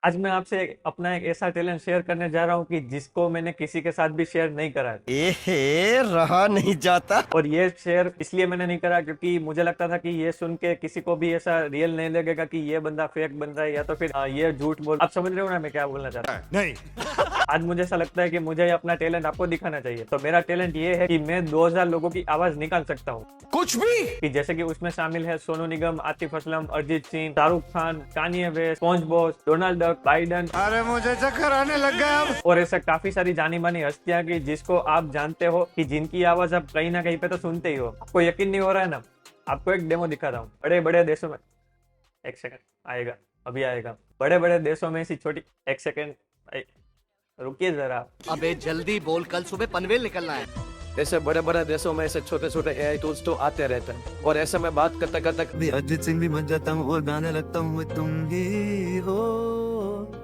आज मैं आपसे अपना एक ऐसा टैलेंट शेयर करने जा रहा हूँ कि जिसको मैंने किसी के साथ भी शेयर नहीं करा है। एहे रहा नहीं जाता। और ये शेयर इसलिए मैंने नहीं करा क्योंकि मुझे लगता था कि ये सुन के किसी को भी ऐसा रियल नहीं लगेगा कि ये बंदा फेक बन रहा है या तो फिर ये झूठ बोल। आप समझ रहे हो ना मैं क्या बोलना चाहता हूँ? नहीं। आज मुझे ऐसा लगता है कि मुझे अपना टैलेंट आपको दिखाना चाहिए। तो मेरा टैलेंट ये है कि मैं 2000 लोगों की आवाज निकाल सकता हूँ। कुछ भी। कि जैसे कि उसमें शामिल है Sonu Nigam, Atif Aslam, Arijit Singh, Shahrukh Khan, Kanye West, sponge boss, Donald Duck, Biden अरे मुझे चक्कर आने लग गया अब। और ऐसे काफी सारी जानी मानी हस्तियां की जिसको आप जानते हो कि जिनकी आवाज आप कहीं ना कहीं पे तो सुनते ही हो। आपको यकीन नहीं हो रहा है ना? आपको एक डेमो दिखाता हूँ। बड़े बड़े देशों में, एक सेकंड आएगा, अभी आएगा। बड़े बड़े देशों में ऐसी छोटी, एक सेकंड रुकिए जरा। अबे जल्दी बोल, कल सुबह पनवेल निकलना है। ऐसे बड़े बड़े देशों में ऐसे छोटे छोटे एआई टूल्स तो आते रहते हैं और ऐसे में बात करते करते भी अरिजीत सिंह भी बन जाता हूँ और गाने लगता हूँ वो तुम ही हो।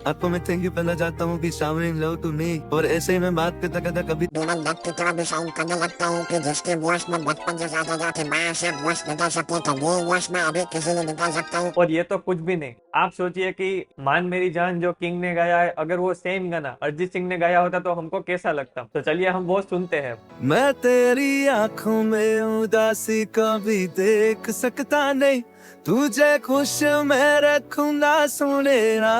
आपको मैं थैंक यू पहला जाता हूँ कि शावरिंग लो टू मी। और ऐसे ही मैं बात करता करता कभी डोनाल्ड डक की तरह भी साउंड करने लगता हूँ कि जिसकी वॉइस में बचपन से ज्यादा जाके मैं से वॉइस निकाल सकूँ तो वो वॉइस में अभी किसी ने निकाल सकता हूँ। और ये तो कुछ भी नहीं। आप सोचिए कि मान मेरी जान जो किंग ने गाया है, अगर वो सेम गाना अरिजीत सिंह ने गाया होता तो हमको कैसा लगता। तो चलिए हम वो सुनते हैं। मैं तेरी आंखों में उदासी कभी देख सकता नहीं, तुझे खुश मैं रखूंगा सुनेरा।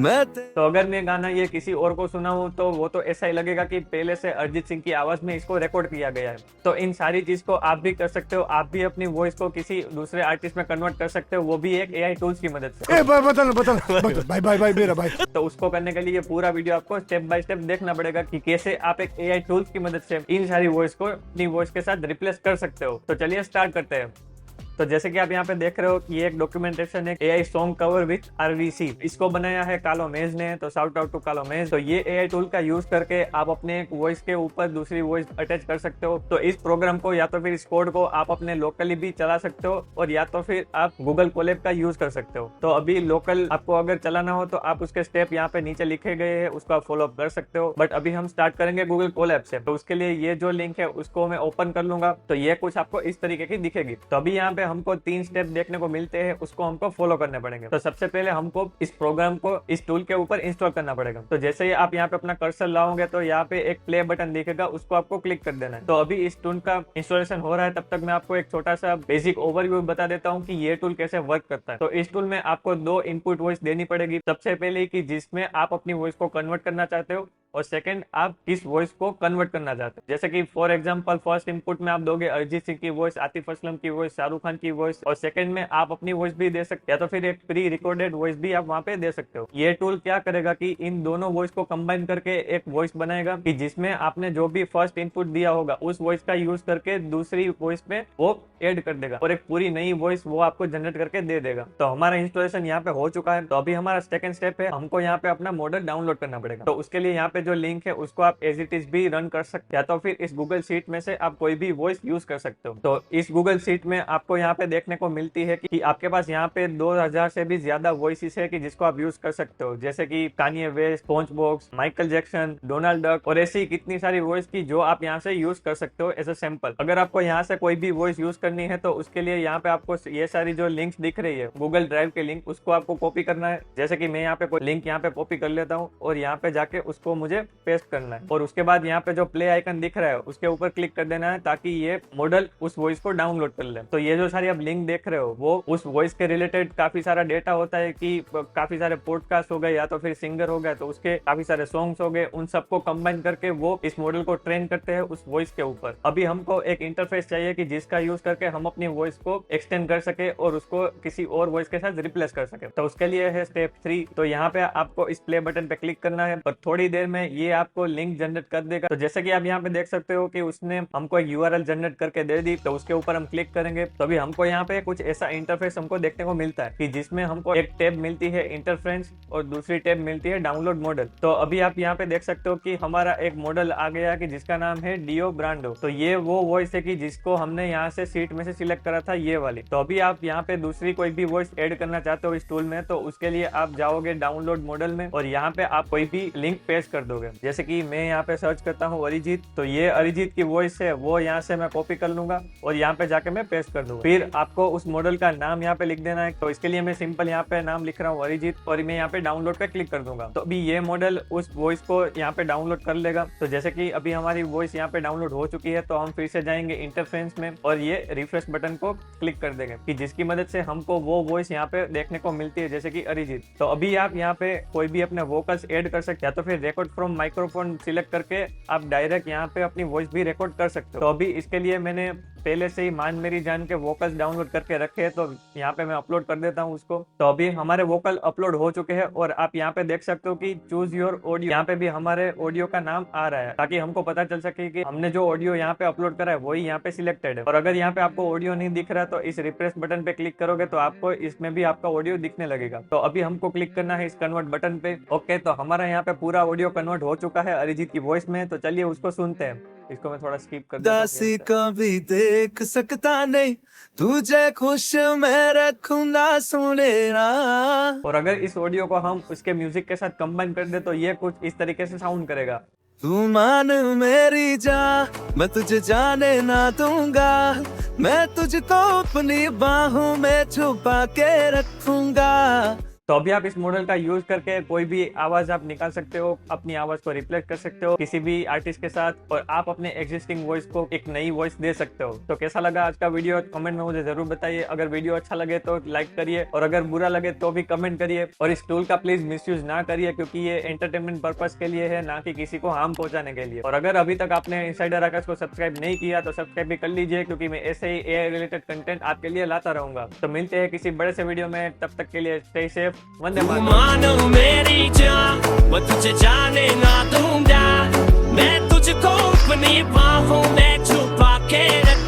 मैं तो अगर मैं गाना ये किसी और को सुनाऊं तो वो तो ऐसा ही लगेगा कि पहले से अरिजीत सिंह की आवाज में इसको रिकॉर्ड किया गया है। तो इन सारी चीज को आप भी कर सकते हो। आप भी अपनी वॉइस को किसी दूसरे आर्टिस्ट में कन्वर्ट कर सकते हो, वो भी एक एआई टूल्स की मदद से। बता भाई भाई भाई मेरा भाई। तो उसको करने के लिए ये पूरा वीडियो आपको स्टेप बाय स्टेप देखना पड़ेगा कि कैसे आप एक एआई टूल्स की मदद से इन सारी वॉइस को अपनी वॉइस के साथ रिप्लेस कर सकते हो। तो चलिए स्टार्ट करते हैं। तो जैसे कि आप यहाँ पे देख रहे हो कि ये एक डॉक्यूमेंटेशन है AI song cover with RVC. इसको बनाया है कालो मेज ने, तो शाउट आउट टू कालो मेज। तो ये एआई टूल का यूज करके आप अपने एक वॉइस के ऊपर दूसरी वॉइस अटैच कर सकते हो। तो इस प्रोग्राम को या तो फिर इस कोड को आप अपने लोकली भी चला सकते हो और या तो फिर आप गूगल कोलैब का यूज कर सकते हो। तो अभी लोकल आपको अगर चलाना हो तो आप उसके स्टेप यहाँ पे नीचे लिखे गए हैं, उसको आप फॉलो कर सकते हो। बट अभी हम स्टार्ट करेंगे गूगल कोलैब से। तो उसके लिए ये जो लिंक है उसको मैं ओपन कर लूंगा। तो ये कुछ आपको इस तरीके की दिखेगी। तो अभी यहाँ पे हमको 3 स्टेप देखने को मिलते हैं, उसको हमको फॉलो करने पड़ेंगे। तो सबसे पहले हमको इस प्रोग्राम को इस टूल के ऊपर इंस्टॉल करना पड़ेगा। तो जैसे ही आप यहाँ पे अपना कर्सर लाओगे तो यहाँ पे एक प्ले बटन दिखेगा, उसको आपको क्लिक कर देना है। तो अभी इस टूल का इंस्टॉलेशन हो रहा है, तब तक मैं आपको एक छोटा सा बेसिक ओवरव्यू बता देता हूँ कि ये टूल कैसे वर्क करता है। तो इस टूल में आपको 2 इनपुट वॉइस देनी पड़ेगी। सबसे पहले कि जिसमें आप अपनी वॉइस को कन्वर्ट करना चाहते हो और सेकंड आप किस वॉइस को कन्वर्ट करना चाहते हो। जैसे कि फॉर एग्जांपल फर्स्ट इनपुट में आप दोगे अरिजीत सिंह की वॉइस, आतिफ असलम की वॉइस, शाहरुख खान की वॉइस, और सेकंड में आप अपनी वॉइस भी दे सकते हो या तो फिर एक प्री रिकॉर्डेड वॉइस भी आप वहाँ पे दे सकते हो। ये टूल क्या करेगा कि इन दोनों वॉइस को कंबाइन करके एक वॉइस बनाएगा कि जिसमें आपने जो भी फर्स्ट इनपुट दिया होगा उस वॉइस का यूज करके दूसरी वॉइस में वो ऐड कर देगा और एक पूरी नई वॉइस वो आपको जनरेट करके दे देगा। तो हमारा इंस्टॉलेशन यहाँ पे हो चुका है। तो अभी हमारा सेकंड स्टेप है, हमको यहाँ पे अपना मॉडल डाउनलोड करना पड़ेगा। तो उसके लिए यहाँ पे जो लिंक है उसको आप एज इट इज भी रन कर सकते हो या तो फिर इस गूगल शीट में से आप कोई भी वॉइस यूज कर सकते हो। तो इस गूगल शीट में आपको यहाँ पे देखने को मिलती है कि आपके पास यहाँ पे 2000 से भी ज्यादा वॉइसेस है कि जिसको आप यूज कर सकते हो। जैसे कि Kanye West, sponge box, Michael Jackson, Donald duck और ऐसी कितनी सारी वॉइस की जो आप यहाँ से यूज कर सकते हो एज अ सैंपल। अगर आपको यहाँ से कोई भी वॉइस यूज करनी है तो उसके लिए यहाँ पे आपको ये सारी जो लिंक्स दिख रही है गूगल ड्राइव के लिंक, उसको आपको कॉपी करना है। जैसे कि मैं यहाँ पे कोई लिंक यहाँ पे कॉपी कर लेता हूँ और यहाँ पे जाके उसको मुझे पेस्ट करना है और उसके बाद यहाँ पे जो प्ले आइकन दिख रहा है उसके ऊपर क्लिक कर देना है ताकि ये मॉडल उस वॉइस को डाउनलोड कर ले। तो ये जो सारी आप लिंक देख रहे हो वो उस वॉइस के रिलेटेड काफी सारा डेटा होता है कि काफी सारे पॉडकास्ट हो गए या तो फिर सिंगर हो गए तो उसके काफी सारे सॉन्ग्स हो गए, उन सबको कंबाइन करके वो इस मॉडल को ट्रेन करते हैं उस वॉइस के ऊपर। अभी हमको एक इंटरफेस चाहिए कि जिसका यूज करके हम अपनी वॉइस को एक्सटेंड कर सके और उसको किसी और वॉइस के साथ रिप्लेस कर सके। तो उसके लिए है स्टेप 3। तो यहाँ पे आपको इस प्ले बटन पे क्लिक करना है और थोड़ी देर में ये आपको लिंक जनरेट कर देगा। तो जैसे कि आप यहाँ पे देख सकते हो कि उसने हमको एक यूआरएल जनरेट करके दे दी। तो उसके ऊपर हम क्लिक करेंगे तो अभी हमको यहाँ पे कुछ ऐसा इंटरफेस हमको देखने को मिलता है कि जिसमें हमको एक टैब मिलती है इंटरफेरेंस और दूसरी टैब मिलती है डाउनलोड मॉडल। तो अभी आप यहाँ पे देख सकते हो कि हमारा एक मॉडल आ गया कि जिसका नाम है डियो ब्रांडो। तो ये वो वॉइस है कि जिसको हमने यहाँ से सीट में से सिलेक्ट करा था, ये वाली। तो अभी आप यहाँ पे दूसरी कोई भी वॉइस ऐड करना चाहते हो इस टूल में तो उसके लिए आप जाओगे डाउनलोड मॉडल में और यहाँ पे आप कोई भी लिंक पेस्ट कर दोगे। जैसे कि मैं यहाँ पे सर्च करता हूँ अरिजीत, तो ये अरिजीत की वॉइस है वो यहाँ से मैं कॉपी कर लूंगा और यहाँ पे जाके मैं पेस्ट कर दूंगा। फिर आपको उस मॉडल का नाम यहाँ पे लिख देना है। तो इसके लिए मैं सिंपल यहाँ पे नाम लिख रहा हूँ अरिजीत और मैं यहाँ पे डाउनलोड पे क्लिक कर दूंगा। तो अभी ये मॉडल उस वॉइस को यहाँ पे डाउनलोड कर लेगा। तो जैसे कि अभी हमारी वॉइस यहाँ पे डाउनलोड हो चुकी है, तो हम फिर से जाएंगे इंटरफेस में और ये रिफ्रेश बटन को क्लिक कर देंगे कि जिसकी मदद से हमको वो वॉइस यहाँ पे देखने को मिलती है, जैसे कि अरिजीत। तो अभी आप यहाँ पे कोई भी अपने वोकल्स ऐड कर सकते हैं, तो फिर रिकॉर्ड फ्रॉम माइक्रोफोन सिलेक्ट करके आप डायरेक्ट यहाँ पे अपनी वॉइस भी रिकॉर्ड कर सकते हो। तो अभी इसके लिए मैंने पहले से ही मान मेरी जान के वोकल्स डाउनलोड करके रखे हैं, तो यहाँ पे मैं अपलोड कर देता हूँ उसको। तो अभी हमारे वोकल अपलोड हो चुके हैं और आप यहाँ पे देख सकते हो कि चूज योर ऑडियो, यहाँ पे भी हमारे ऑडियो का नाम आ रहा है, ताकि हमको पता चल सके कि हमने जो ऑडियो यहाँ पे अपलोड करा है वही यहाँ पे सिलेक्टेड है। और अगर यहाँ पे आपको ऑडियो नहीं दिख रहा तो इस रिफ्रेश बटन पे क्लिक करोगे तो आपको इसमें भी आपका ऑडियो दिखने लगेगा। तो अभी हमको क्लिक करना है इस कन्वर्ट बटन पे। ओके, तो हमारा यहाँ पे पूरा ऑडियो कन्वर्ट हो चुका है अरिजीत की वॉइस में। तो चलिए उसको सुनते हैं। इसको मैं थोड़ा स्किप कर देता हूँ। दासी कभी देख सकता नहीं, तुझे खुश मैं रखूंगा सुनेरा। और अगर इस ऑडियो को हम उसके म्यूजिक के साथ कंबाइन कर दे तो ये कुछ इस तरीके से साउंड करेगा। तू मान मेरी जा, मैं तुझे जाने ना दूंगा, मैं तुझको अपनी बाहों में छुपा के रखूंगा। तो अभी आप इस मॉडल का यूज करके कोई भी आवाज आप निकाल सकते हो, अपनी आवाज को रिप्लेस कर सकते हो किसी भी आर्टिस्ट के साथ, और आप अपने एग्जिस्टिंग वॉइस को एक नई वॉइस दे सकते हो। तो कैसा लगा आज का वीडियो कमेंट में मुझे जरूर बताइए। अगर वीडियो अच्छा लगे तो लाइक करिए और अगर बुरा लगे तो भी कमेंट करिए। और इस टूल का प्लीज मिसयूज ना करिए, क्योंकि ये एंटरटेनमेंट पर्पस के लिए है, ना कि किसी को हार्म पहुंचाने के लिए। और अगर अभी तक आपने इनसाइडर आकाश को सब्सक्राइब नहीं किया तो सब्सक्राइब भी कर लीजिए, क्योंकि मैं ऐसे ही एआई रिलेटेड कंटेंट आपके लिए लाता रहूंगा। तो मिलते हैं किसी बड़े से वीडियो में, तब तक के लिए स्टे सेफ। वंदे मातरम। मानो मेरी जान, मैं तुझे जाने ना दूंगा, मैं तुझको अपनी बाहों में छुपा के रखूंगा।